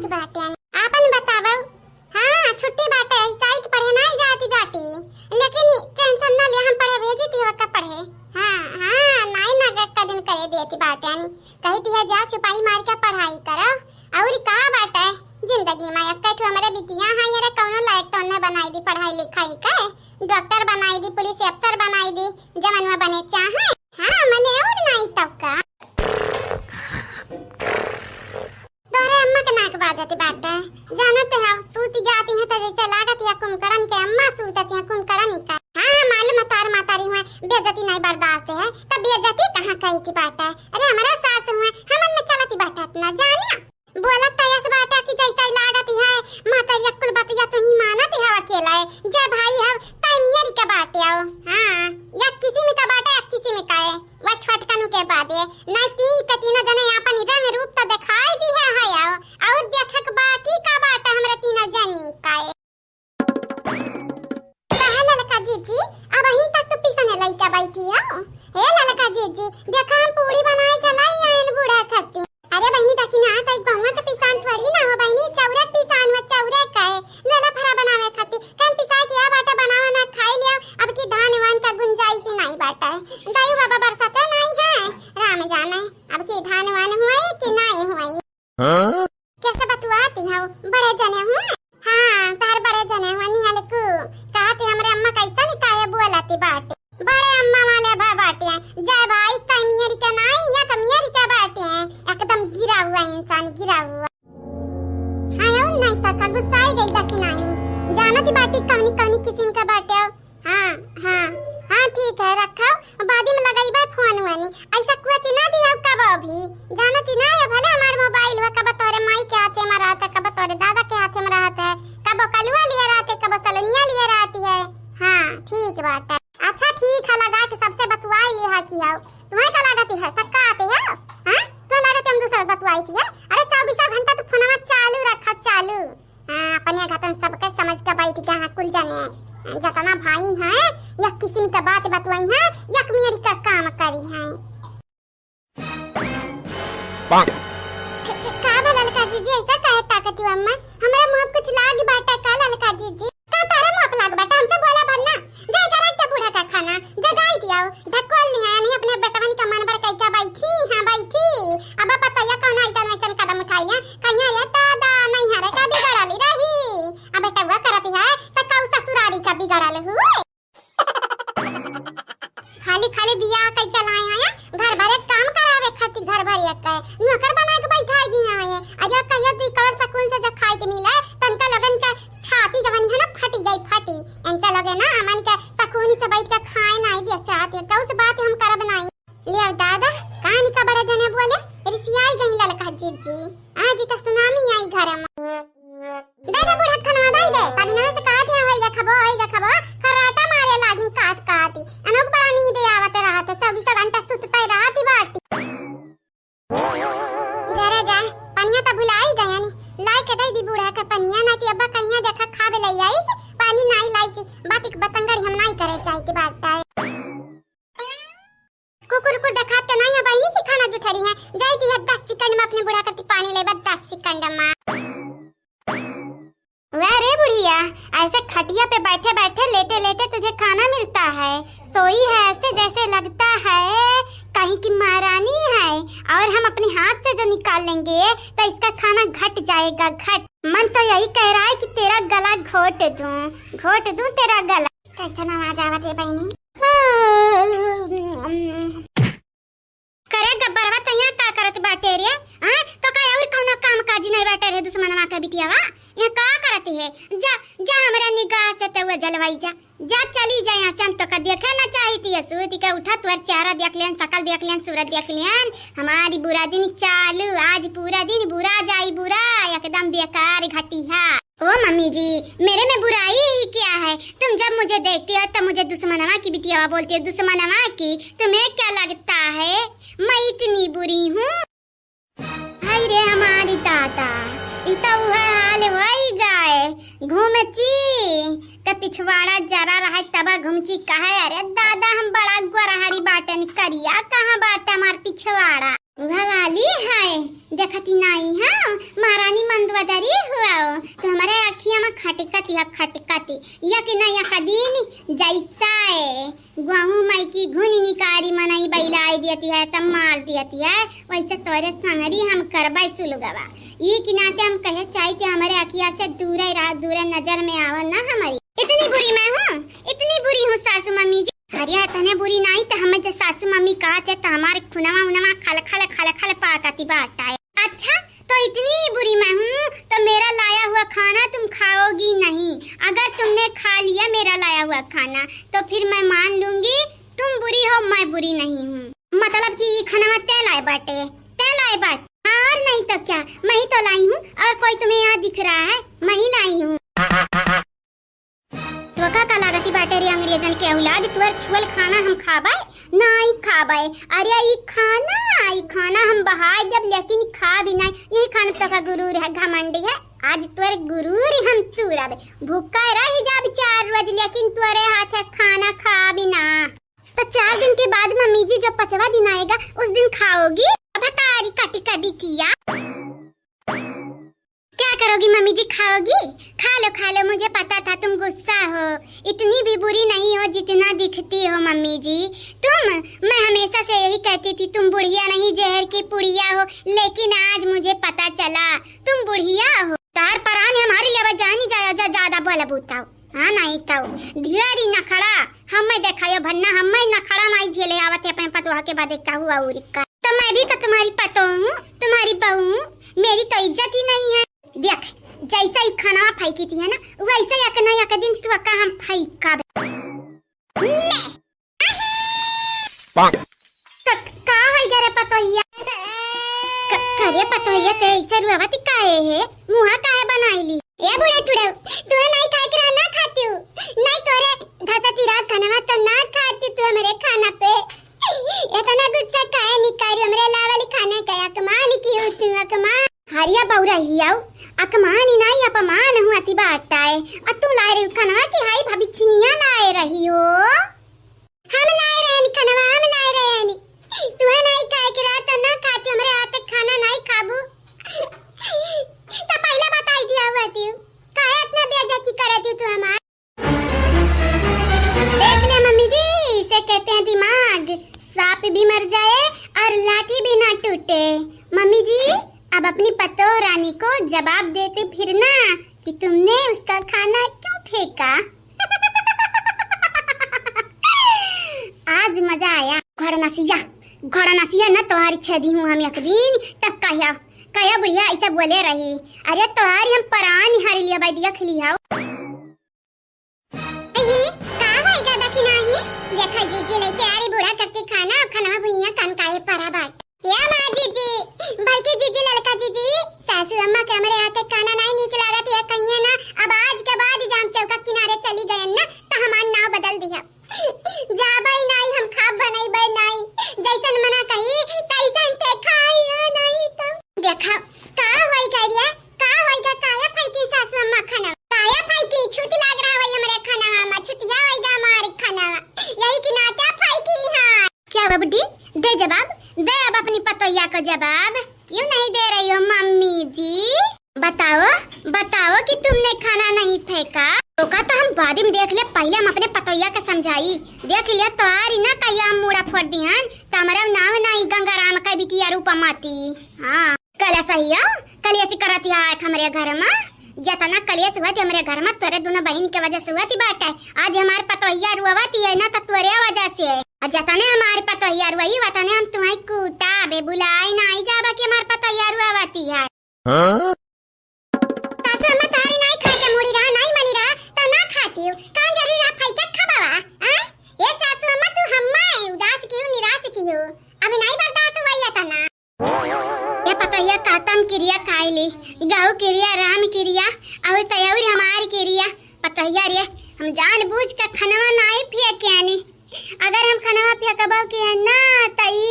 ठीक बाटे। आपन बतावो। हाँ छुट्टी बाटे, साइट पढ़े नहीं जाती बाटी, लेकिन टेंशन ना ले, हम पढ़े भेजी थी वक्का पढ़े। हाँ हाँ नहीं ना का दिन करे देती बाटे नी, कही थी है जा छुपाई मार के पढ़ाई करो। और का बाटे जिंदगी में एक ठो हमारे बिटिया है यार, कौनो लायक तो न बनाई दी पढ़ाई लिखाई के, डॉक्टर बनाई दी, पुलिस अफसर बनाई दी, जवन में बने चाहे। हाँ मने और नहीं तब का तोरे अम्मा के नाक बाजती बाटे, जानते हो सूती जाती है तो जैसे लागत या कुमकरण के अम्मा सूतती है कुमकरण का। हाँ मालूम है तार मातारी हुए बेइज्जती नहीं बर्दाश्त है, तब बेइज्जती कहाँ कही की बात है। अरे हमारा सास हुए हमन में चलती बात इतना जानिया बोला तयस बाटा की जैसा लागत है मातारी कुल बतिया तो ही मानत है अकेला है जे भाई है टाइम येरी का बाटे आओ। हाँ या किसी में का बाटे या किसी में का है वह छटकनु के बाद है ना तीन का तीन जने अपन रंग रूप तो दिखाई दी है आओ और देखक बाकी का बाटा हमरा तीन जनी का है। पहला लड़का जीजी अब अहीं तक तो पिसने लइका बैठी हो। हे लड़का जीजी देखा हम पूरी बनाई के लाई आइन बूढ़ा खाती। अरे बहनी देखी ना त एक बहुआ के पिसान थोड़ी ना हो बहनी, चौरक पिसान में चौरक का है लोला फरा बनावे खाती कन पिसा के आ बाटा बनावा ना खाई लियो। अब की धान वान का गुंजाइश नहीं बाटा है, दाई बाबा बरसाते नहीं है राम जाने अब की धान वान हुए कि नहीं हुए। कैसे बतवाती हो बड़े जने हुए। हां तार बड़े जने हुए नियल को कहते हमरे अम्मा कैसा निकाय बोलती बाटे बड़े अम्मा वाले बाटे जय भाई कमियरी का नहीं या कमियरी का बाटे एकदम गिरा हुआ इंसान गिरा हुआ। हाँ यार नहीं तक गुस्सा ही गई देखी नहीं जानती बाटी कौनी कौनी किस्म का बाटे। हाँ हाँ हाँ ठीक है रखो बाद में लगाई बा फोन वानी ऐसा कुछ ना दिया कब भी जानती ना है भले हमार मोबाइल हुआ कब तोरे माई के हाथ में रहता कब तोरे दादा के हाथ में रहता है कब कलुआ लिए रहते कब सलोनिया लिए रहती है। हाँ ठीक बात है। अच्छा ठीक है लगा के सबसे बतवाई ले है कि आओ तुम्हें क्या लागत है सबका आते है। हां तो लागत हम दूसरा बतवाई थी है। अरे 24 घंटा तो फोनवा चालू रखा चालू। हां अपने घतन सबके समझ के बैठ के हां कुल जाने जतना भाई है या किसी का बात बतवाई है या मेरी का काम करी है। का ललका जीजी ऐसा कहे ताकती अम्मा हमरा मुंह कुछ लाग बाटा का ललका जीजी का तारा मुंह लाग बाटा हमसे बोला भरना जाय करा के बूढ़ा का खाना जगाई दियाओ ढकोल नहीं है नहीं अपने बेटवन का मन पर कैसा बैठी। हां बैठी अब पता या कौन ऐसा वैसा कदम उठाई है कहिया ये दादा नहीं हरे का बिगड़ाली रही अब बेटा वो करती है तो कौ ससुरारी का बिगड़ाल हुए। खाली खाली बियाह कई के लाए हैं घर भरे काम करावे खाती घर भर एक नौकर बना के बैठाई दिया है अजा कहिया दी कर सकून से जब खाए के मिले तनका लगन का छाती जवानी है ना फटी जाई फटी इनका लगे ना अमन के सकून से बैठ के खाए नहीं दिया चाहते तो उस बात हम कर बनाई ले दादा कहानी का बड़े जने बोले रिसियाई गई ललका जीजी आज तक सुनामी आई घर में दादा बुढ़ा खाना दे दे तभी ना से कहा दिया होइगा खबो खराटा मारे लागी काट काटी अनक बड़ा नींद आवत रहत 24 घंटा सुतते रहती बाटी जरा जा पनिया तो भुलाई गया नी लाई के दे दी बूढ़ा के पनिया ना ती अब्बा कहिया देखा खावे ले आई पानी नहीं लाई सी बात एक बतंगड़ हम नहीं करे चाहिए की बात है। कुकुर को दिखाते नहीं है बहनी की खाना जुठरी है जाई दी 10 सेकंड में अपने बूढ़ा के पानी ले 10 सेकंड में। अरे बुढ़िया ऐसे खटिया पे बैठे बैठे लेटे लेटे तुझे खाना मिलता है सोई है ऐसे जैसे लगता है कहीं की महारानी है और हम अपने हाथ से जो निकाल लेंगे तो इसका खाना घट जाएगा घट। मन तो यही कह रहा है कि तेरा गला घोट दूं तेरा गला। कैसा आवाज आवत है बहनी करे गब्बरवा तैया का करत बाटे रे। हां तो का और कौनो काम काज नहीं बाटे रे दुश्मनवा का बिटियावा ये का करती है जा जा हमरा निगाह से ते वो जलवाई जा चली जा यहां से हम तो का देखे ना चाहती है सूती का उठा तोर चेहरा देख लेन शकल देख लेन सूरत देख लेन हमारी बुरा दिन चालू आज पूरा दिन बुरा जाई बुरा एकदम बेकार घटी है। ओ मम्मी जी मेरे में बुराई ही क्या है तुम जब मुझे देखती हो तो मुझे दुश्मनवा की बिटिया बोलती हो दुश्मनवा की तुम्हें क्या लगता है मैं इतनी बुरी हूँ। हाय रे हमारी दादा इतना हाल होई गाय घूमची का पिछवाड़ा जरा रहा तबा घूमची कहे अरे दादा हम बड़ा गोरहरी बाटन करिया कहाँ बाटा हमार पिछवाड़ा वाली है देखती नहीं है महारानी मंदवा बदरी हुआ तो हमारे अखियां में खटकती या कि ना या कदीन जैसा है गहूं माई की घुनी निकारी मनाई बैलाई देती है तब मार देती है वैसे तोरे संगरी हम करबाई सुलगवा ये कि नाते हम कहे चाहते हमारे अखिया से दूर रहा दूर नजर में आवा ना हमारी। इतनी बुरी मैं हूँ, इतनी बुरी हूँ सासू मम्मी जी। अरे इतने बुरी नहीं तो हमें जो सासू मम्मी कहते तो हमारे खुनवा उनवा खल पाकती बात है। अच्छा तो इतनी बुरी मैं हूँ तो मेरा लाया हुआ खाना तुम खाओगी नहीं। अगर तुमने खा लिया मेरा लाया हुआ खाना तो फिर मैं मान लूंगी तुम बुरी हो मैं बुरी नहीं हूँ। मतलब कि खाना ते लाए बाटे और नहीं तो क्या मैं ही तो लाई हूँ और कोई तुम्हें यहाँ दिख रहा है मैं ही लाई हूँ। तो का लागती बाटे रे अंग्रेजन के औलाद तुअर छुअल खाना हम खाबाई नहीं खाबाई। अरे ई खाना हम बहाय जब लेकिन खा भी नहीं। यही खाना तो का गुरूर है घमंडी है। आज तुअर गुरूर हम चूरब भूखा रही जब 4 रोज लेकिन तुअरे हाथ खाना खा भी ना। तो 4 दिन के बाद मम्मी जी जब 5वां दिन आएगा उस दिन खाओगी। अब तारी काटी का बिटिया क्या करोगी मम्मी जी खाओगी? खा लो मुझे पता था तुम गुस्सा हो। इतनी भी बुरी नहीं हो जितना दिखती हो मम्मी जी मैं हमेशा से यही कहती थी तुम बुढ़िया नहीं जहर की पुड़िया हो लेकिन आज मुझे पता चला तुम बुढ़िया हो। तार परान हमारी लेवा जानी जाया ज्यादा बोला बुताओ हाँ नहीं तो ढेरी नखड़ा हमें देखायो भन्ना हमें नखड़ा माई झेले आवत अपने पतोहा के बाद देखता हुआ उरिका। तो मैं भी तो तुम्हारी पतो हूँ तुम्हारी बहू हूँ मेरी तो इज्जत ही नहीं है। देख जैसा ही खाना फेंकी थी है ना वैसे एक दिन तू का हम फेंका का होई गरे पतोहिया करे पतोहिया ते ऐसे रुआवती काहे है मुहा काहे बनाईली ए बुढ़ा टुड़े तू नहीं खाए के ना खाती हूँ नहीं तोरे धसती रात खाना तो ना खाती तू मेरे खाना पे इतना गुस्सा काहे निकारी हमरे लावाली खाना कया कमान की हो तू कमान हरिया बौरा हियाऊ अकमान नहीं अपमान हुआ ती बाटा है और तू लाए रही खाना कि हाई भाभी चिनिया लाए रही हो। हम लाए रहे खाना हम लाए रहे तू नहीं खाए के रात तो ना खाती हमरे हाथ खाना नहीं खाबू तो पहले बताई दिया हुआ थी काहे इतना बेइज्जती करती तू हमार। देख ले मम्मी जी इसे कहते हैं दिमाग सांप भी मर जाए और लाठी भी ना टूटे। मम्मी जी अब अपनी पतो रानी को जवाब देते फिरना कि तुमने उसका खाना क्यों फेंका। आज मजा आया घोड़ा नसिया न तुम्हारी छेदी हूँ हम एक दिन तब कया बुढ़िया ऐसा बोले रही। अरे तुम्हारी हम परान हर लिया भाई दिया खिली हाउ देखा जीजी लेके आ रही बूढ़ा करती खाना भुइया कन काहे परा बाट या मां जीजी बल्कि जीजी लड़का जीजी सासू अम्मा के हमरे हाथ खाना नहीं निक लागत है कहिए ना। अब आज के बाद जाम चौका किनारे चली गए ना तो हमार नाव बदल दिया जा भाई नहीं हम खाब बनाई भाई नहीं जैसन मना कही तैसन ते खाइयो नहीं तो देखा का होई करिया का होईगा काया फाइकी सासू अम्मा खाना काया फाइकी छूट लाग रहा है हमरे खाना में छुटिया होईगा हमारे खाना यही कि नाता फाइकी हां क्या बबडी दे जवाब दे अब अपनी पतोहिया को जवाब क्यों नहीं दे रही हो मम्मी जी। बताओ कि तुमने खाना नहीं फेंका तो का तो हम बाद में देख ले पहले हम अपने पतोहिया का समझाई देख लिया तोरी ना कहिया हम मुड़ा फोड़ दिहन तो हमारा नाम नहीं गंगाराम का बिटिया रूपमती। हाँ कल सही हो कल ऐसी करती है हमारे घर में जतना कलियस हुआ थी हमारे घर में तोरे दोनों बहन के वजह से हुआ थी बात है। आज हमारे पतोहिया रुआवती है ना तो तोरे वजह से और जतने हमारे पतोहिया रुआई वतने हम तुम्हें कूटा बे बुलाई नहीं जाबा कि हमारे पतोहिया रुआवती है। सासू अम्मा तारी नहीं खा के मुड़ी रहा नहीं मनी रहा तो ना खाती हूँ कान जरूर आप खाई के खबावा हां ये सासू अम्मा तू हम्मा उदास क्यों निराश क्यों अभी नहीं बर्दाश्त हुआ था ना ये पतोहिया कातम क्रिया खाईली गौ क्रिया राम क्रिया और तयौरी हमारी क्रिया पतोहिया रे हम जानबूझ के खनवा नहीं फेंके आनी अगर हम खनवा फेंकबो के ना तई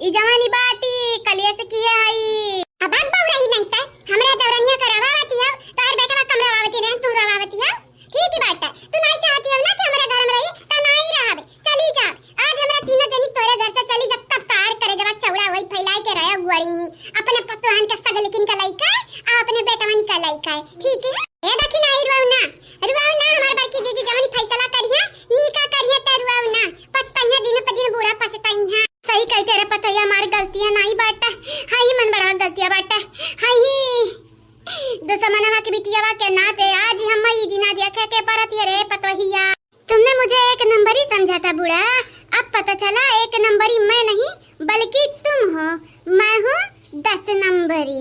ई जवानी बाटी कलिया से किए हई अब बात बहु रही नहीं त हमरा दौरनिया करावावती है तार बेटा कमरावावती रे तू रावावती है ठीक ही बात है तू नहीं चाहती है ना कि हमारे घर में रही तो नहीं रहबे चली जा आज हमरा तीनों जनी तोरे घर से चली जब तब तार करे जब चौड़ा वही फैलाए के रहे है गुआड़ी ही अपने पतोहन का सगलकिन का लइका आ अपने बेटवन का लइका है ठीक है। ए देखी ना रुआवना हमार बड़की दीदी जवानी फैसला करिया नीका करिया त रुआवना पछताइया दिन पर दिन बुरा पछताई हां। सही कहते रे पतैया हमार गलतियां नहीं बाटा हाई मन बड़ा गलतियां बाटा हाई दुश्मनवा के बिटियावा के नाते आज हम ई दिना देखे के परत रे पतोहिया। तुमने मुझे एक नंबर ही समझा था बूढ़ा, अब पता चला एक नंबरी मैं नहीं बल्कि तुम हो, मैं हूँ 10 नंबरी।